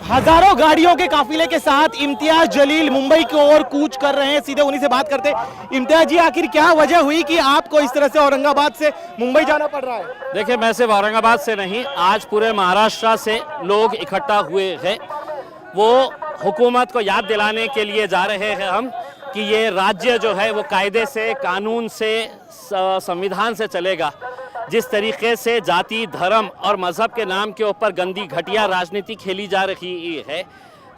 हजारों गाड़ियों के काफिले के साथ इम्तियाज जलील मुंबई की ओर कूच कर रहे हैं। सीधे उन्हीं से बात करते हैं। इम्तियाज जी, आखिर क्या वजह हुई कि आपको इस तरह से औरंगाबाद से मुंबई जाना पड़ रहा है? देखिए, मैं सिर्फ औरंगाबाद से नहीं, आज पूरे महाराष्ट्र से लोग इकट्ठा हुए हैं। वो हुकूमत को याद दिलाने के लिए जा रहे हैं हम कि ये राज्य जो है वो कायदे से, कानून से, संविधान से चलेगा। जिस तरीके से जाति, धर्म और मज़हब के नाम के ऊपर गंदी घटिया राजनीति खेली जा रही है,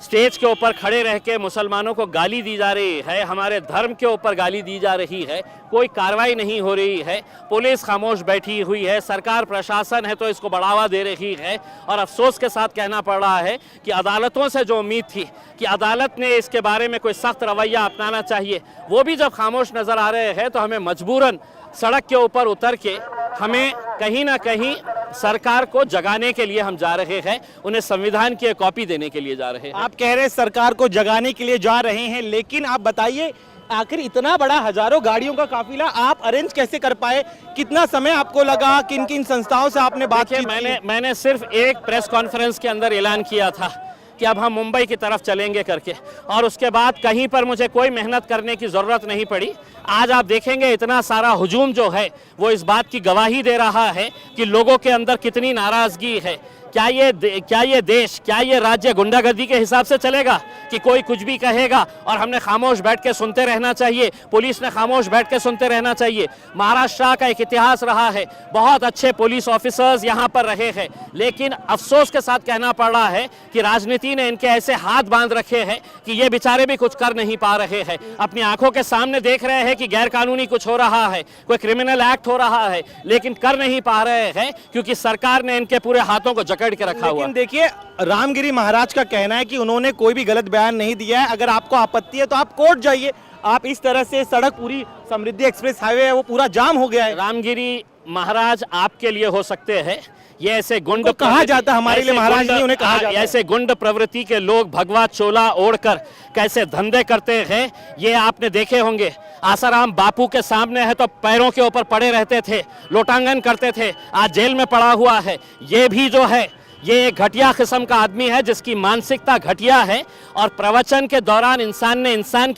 स्टेज के ऊपर खड़े रह के मुसलमानों को गाली दी जा रही है, हमारे धर्म के ऊपर गाली दी जा रही है, कोई कार्रवाई नहीं हो रही है, पुलिस खामोश बैठी हुई है, सरकार प्रशासन है तो इसको बढ़ावा दे रही है। और अफसोस के साथ कहना पड़ रहा है कि अदालतों से जो उम्मीद थी कि अदालत ने इसके बारे में कोई सख्त रवैया अपनाना चाहिए, वो भी जब खामोश नज़र आ रहे हैं तो हमें मजबूरन सड़क के ऊपर उतर के हमें कहीं ना कहीं सरकार को जगाने के लिए हम जा रहे हैं, उन्हें संविधान की एक कॉपी देने के लिए जा रहे हैं। आप कह रहे हैं सरकार को जगाने के लिए जा रहे हैं, लेकिन आप बताइए आखिर इतना बड़ा हजारों गाड़ियों का काफिला आप अरेंज कैसे कर पाए? कितना समय आपको लगा? किन किन संस्थाओं से आपने बात की? मैंने सिर्फ एक प्रेस कॉन्फ्रेंस के अंदर ऐलान किया था कि अब हम मुंबई की तरफ चलेंगे करके, और उसके बाद कहीं पर मुझे कोई मेहनत करने की ज़रूरत नहीं पड़ी। आज आप देखेंगे इतना सारा हुजूम जो है वो इस बात की गवाही दे रहा है कि लोगों के अंदर कितनी नाराज़गी है। क्या ये देश, क्या ये राज्य गुंडागर्दी के हिसाब से चलेगा कि कोई कुछ भी कहेगा और हमने खामोश बैठ के सुनते रहना चाहिए? पुलिस ने खामोश बैठ के सुनते रहना चाहिए? महाराष्ट्र का एक इतिहास रहा है, बहुत अच्छे पुलिस ऑफिसर्स यहाँ पर रहे हैं, लेकिन अफसोस के साथ कहना पड़ रहा है कि राजनीति ने इनके ऐसे हाथ बांध रखे हैं कि ये बेचारे भी कुछ कर नहीं पा रहे हैं। अपनी आंखों के सामने देख रहे हैं कि गैर कानूनी कुछ हो रहा है, कोई क्रिमिनल एक्ट हो रहा है, लेकिन कर नहीं पा रहे हैं क्योंकि सरकार ने इनके पूरे हाथों को जकड़ के रखा हुआ। लेकिन देखिए, रामगिरी महाराज का कहना है कि उन्होंने कोई भी गलत बयान नहीं दिया है, अगर आपको आपत्ति है तो आप कोर्ट जाइए। आप इस तरह से सड़क पूरी समृद्धि एक्सप्रेस हाईवे है वो पूरा जाम हो गया है। रामगिरी महाराज आपके लिए हो सकते हैं, ये ऐसे गुंड कहा जाता है, हमारे लिए महाराज नहीं, उन्हें कहा जाता है। ऐसे गुंड प्रवृत्ति के लोग भगवा चोला ओढ़कर कैसे धंधे करते हैं ये आपने देखे होंगे। आसाराम बापू के सामने है तो पैरों के ऊपर पड़े रहते थे, लोटांगन करते थे, आज जेल में पड़ा हुआ है। ये भी जो है ये एक घटिया किस्म का आदमी है जिसकी मानसिकता घटिया है, और प्रवचन के दौरान इंसान ने इंसान